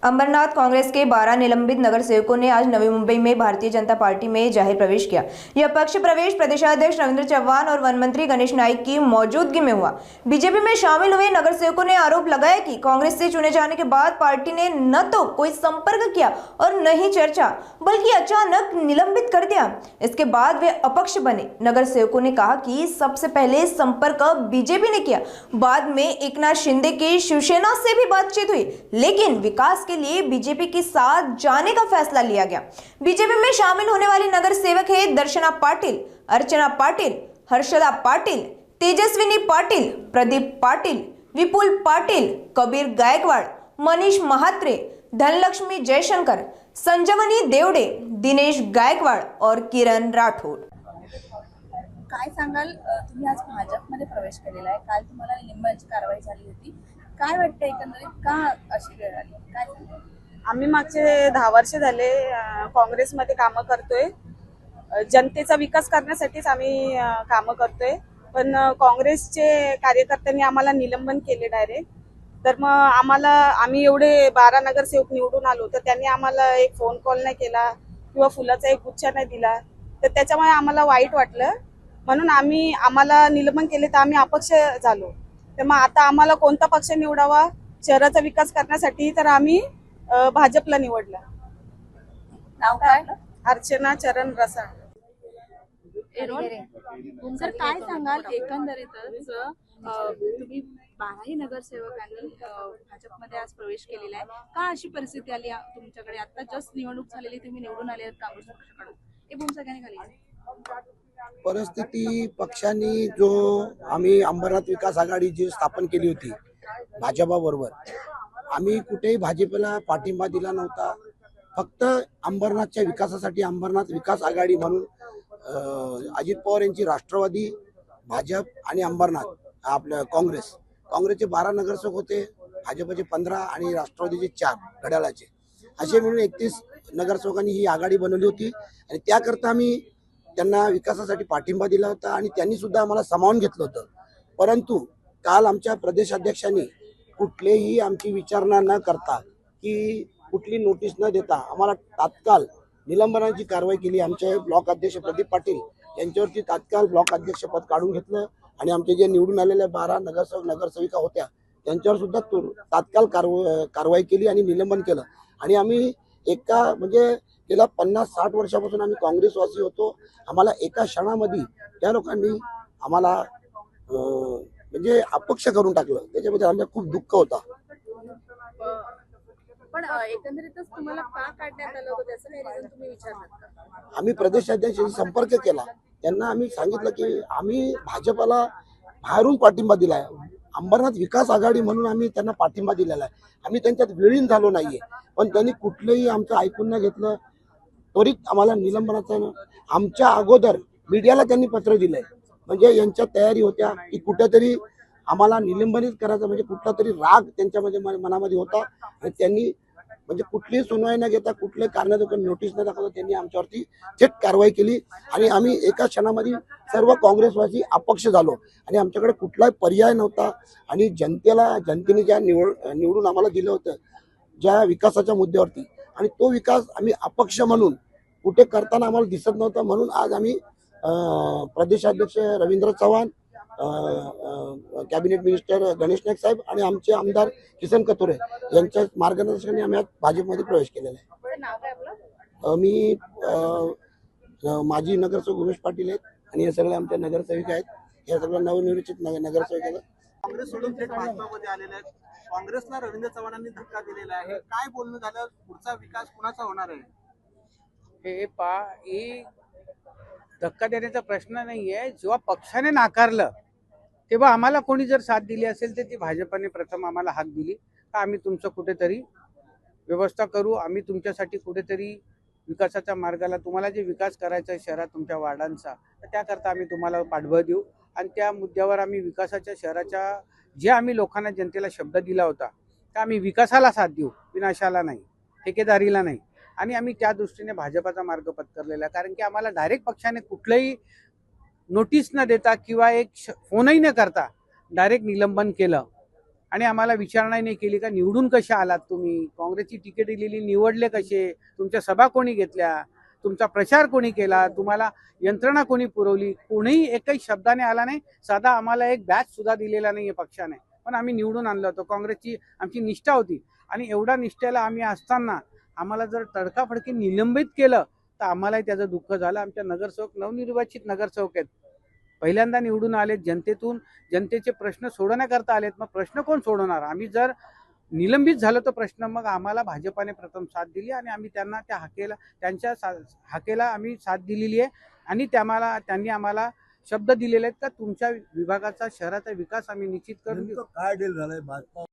अंबरनाथ कांग्रेस के 12 निलंबित नगर सेवकों ने आज नवी मुंबई में भारतीय जनता पार्टी में जाहिर प्रवेश किया। यह पक्ष प्रवेश प्रदेशाध्यक्ष रविंद्र चव्हाण और वन मंत्री गणेश नाइक की मौजूदगी में हुआ। बीजेपी में शामिल हुए नगर सेवकों ने आरोप लगाया कि कांग्रेस से चुने जाने के बाद पार्टी ने न तो कोई संपर्क किया और न ही चर्चा, बल्कि अचानक निलंबित कर दिया। इसके बाद वे अपक्ष बने। नगर सेवकों ने कहा कि सबसे पहले संपर्क बीजेपी ने किया, बाद में एकनाथ शिंदे की शिवसेना से भी बातचीत हुई, लेकिन विकास के लिए बीजेपी के साथ जाने का फैसला लिया गया। बीजेपी में शामिल होने वाली नगर सेवक है दर्शना पाटिल, अर्चना पाटिल, हर्षदा पाटिल, तेजस्विनी पाटिल, प्रदीप पाटिल, विपुल पाटिल, कबीर गायकवाड़, मनीष महात्रे, धनलक्ष्मी जयशंकर, संजवनी देवडे, दिनेश गायकवाड़ और किरण राठौड़। काय सांगाल, तुम्ही आज भाजपमध्ये प्रवेश केलेला आहे, काल तुम्हाला निलंबनाची कारवाई झाली होती, काय वाटतं एकंदरीत का अशी वेळ आली? काय आम्ही मागचे 10 वर्ष झाले काँग्रेसमध्ये कामं करतोय। जनतेचा विकास करण्यासाठीच आम्ही कामं करतोय, पण काँग्रेसचे कार्यकर्त्यांनी आम्हाला निलंबन केले डायरेक्ट। तर मग आम्ही एवढे 12 नगरसेवक निवडून आलो, तर त्यांनी आम्हाला एक फोन कॉल नाही केला किंवा फुलाचा एक गुच्छ नाही दिला, तर त्याच्यामुळे आम्हाला वाईट वाटलं, म्हणून आम्हाला निलंबन केले, तर आम्ही अपक्ष झालो। तर मग आता आम्हाला कोणता पक्ष निवडावा शहराचा विकास करण्यासाठी, तर आम्ही भाजपला निवडलं। नाव काय? अर्चना चरण रसाळ। सर, काय सांगाल एकंदरीतच तुम्ही 12 नगरसेवकांनी भाजपमध्ये आज प्रवेश केलेला आहे, का अशी परिस्थिती आली तुमच्याकडे? आता जस्ट निवडणूक झालेली, तुम्ही निवडून आले काँग्रेस पक्षाकडून, हे भूमिका सगळ्यांनी घाली। परिस्थिती पक्षांनी जो आम्ही अंबरनाथ विकास आघाडी जी स्थापन केली होती भाजपाबरोबर, आम्ही कुठेही भाजपला पाठिंबा दिला नव्हता। फक्त अंबरनाथच्या विकासासाठी अंबरनाथ विकास आघाडी म्हणून अजित पवार यांची राष्ट्रवादी, भाजप आणि अंबरनाथ आपलं काँग्रेसचे 12 नगरसेवक होते, भाजपचे 15 आणि राष्ट्रवादीचे 4 घड्याळाचे, असे मिळून 31 नगरसेवकांनी ही आघाडी बनवली होती। आणि त्याकरता आम्ही त्यांना विकासासाठी पाठिंबा दिला होता आणि त्यांनी सुद्धा आम्हाला सामावून घेतलं होतं। परंतु काल आमच्या प्रदेशाध्यक्षांनी कुठलेही आमची विचारणा न करता, की कुठली नोटीस न देता आम्हाला तात्काळ निलंबनाची कारवाई केली। आमचे ब्लॉक अध्यक्ष प्रदीप पाटील यांच्यावरती तात्काळ ब्लॉक अध्यक्षपद काढून घेतलं आणि आमचे जे निवडून आलेल्या 12 नगरसेविका होत्या त्यांच्यावर सुद्धा तात्काळ कारवाई केली आणि निलंबन केलं। आणि आम्ही म्हणजे गेल्या 50-60 वर्षापासून आम्ही काँग्रेसवासी होतो, आम्हाला एका क्षणामध्ये त्या लोकांनी आम्हाला म्हणजे अपक्ष करून टाकलं, त्याच्यामध्ये आम्हाला खूप दुःख होता। पण एकंदरीतच तुम्हाला का काढण्यात आलं होतं, त्याचं काही रिझन तुम्ही विचारलं का? आम्ही प्रदेशाध्यक्षांशी संपर्क केला, त्यांना आम्ही सांगितलं की आम्ही भाजपला बाहेरून पाठिंबा दिलाय, अंबरनाथ विकास आघाडी म्हणून आम्ही त्यांना पाठिंबा दिलेला आहे, आम्ही त्यांच्यात विलीन झालो नाहीये। पण त्यांनी कुठलंही आमचं ऐकून न घेतलं, त्वरित आम्हाला निलंबनाचं आमच्या अगोदर मीडियाला त्यांनी पत्र दिलंय, म्हणजे यांच्या तयारी होत्या की कुठेतरी आम्हाला निलंबनित करायचं, म्हणजे कुठला तरी राग त्यांच्यामध्ये मनामध्ये होता आणि त्यांनी म्हणजे कुठलीही सुनवाई न घेता, कुठले कारण नोटीस न दाखवता त्यांनी आमच्यावरती थेट कारवाई केली आणि आम्ही एका क्षणामध्ये सर्व काँग्रेसवासी अपक्ष झालो आणि आमच्याकडे कुठलाही पर्याय नव्हता। आणि जनतेने ज्या निवडून आम्हाला दिलं होतं ज्या विकासाच्या मुद्द्यावरती, आणि तो विकास आम्ही अपक्ष म्हणून कुठे करताना आम्हाला दिसत नव्हता, म्हणून आज आम्ही प्रदेशाध्यक्ष रवींद्र चव्हाण, कॅबिनेट मिनिस्टर गणेश नाईक साहेब आणि आमचे आमदार किसन कथोरे यांच्या मार्गदर्शनाने आम्ही आज भाजपमध्ये प्रवेश केलेला आहे। मी माजी नगरसेवक उमेश पाटील आहेत आणि हे सगळे आमच्या नगरसेविका आहेत, हे सगळं नवनिर्वाचित नगरसेवक आहेत। काँग्रेस सोडून थेट भाजपमध्ये आलेले आहेत, काँग्रेसला रवींद्र चव्हाणांनी धक्का दिलेला आहे, काय बोलणं झालं, पुढचा विकास कुणाचा होणार आहे? हे धक्का देण्याचा प्रश्न नाहीये। जेव्हा पक्षाने नाकारलं तेव्हा आम्हाला कोणी जर साथ दिली असेल तर ती भाजपने प्रथम आम्हाला हाक दिली का आम्ही तुमचं कुठेतरी व्यवस्था करू, आम्ही तुमच्यासाठी कुठेतरी विकासाच्या मार्गाला, तुम्हाला जे विकास करायचा आहे शहरात तुमच्या वार्डांचा, तर त्याकरता आम्ही तुम्हाला पाठबळ देऊ। आणि त्या मुद्द्यावर आम्ही विकासाच्या शहराच्या जे आम्ही लोकांना जनतेला शब्द दिला होता तर आम्ही विकासाला साथ देऊ, विनाशाला नाही, ठेकेदारीला नाही। आणि आम्ही त्या दृष्टीने भाजपाचा मार्ग पत्करलेला आहे, कारण की आम्हाला डायरेक्ट पक्षाने कुठलंही नोटीस न देता किंवा एक फोनही न करता डायरेक्ट निलंबन केलं आणि आम्हाला विचारणा नाही केली का निवडून कशा आलात तुम्ही, काँग्रेसची तिकीट दिलेली निवडले कसे, तुमच्या सभा कोणी घेतल्या, तुमचा प्रचार कोणी केला, तुम्हाला यंत्रणा कोणी पुरवली, कोणीही एकही शब्दाने आला नाही. साधा आम्हाला एक बॅच सुद्धा दिलेला नाहीये पक्षाने, पण आम्ही निवडून आणलं होतं. काँग्रेसची आमची निष्ठा होती आणि एवढा निष्ठेला आम्ही असताना आम्हाला जर तडकाफडकी निलंबित केलं तर आम्हालाही त्याचं दुःख झालं. आमच्या नगरसेवक नवनिर्वाचित नगरसेवक आहेत, पहिल्यांदा निवडून आलेत जनतेतून, जनतेचे प्रश्न सोडवण्याकरता आलेत. मग प्रश्न कोण सोडवणार? आम्ही जर निलंबित झालं तर प्रश्न, मग आम्हाला भाजपाने प्रथम साथ दिली आणि आम्ही त्यांना त्या हाकेला, त्यांच्या हाकेला आम्ही साथ दिलेली आहे. आणि त्यांनी आम्हाला शब्द दिलेले आहेत का तुमच्या विभागाचा, शहराचा विकास आम्ही निश्चित करून देऊ. काय डील झालंय भाजपा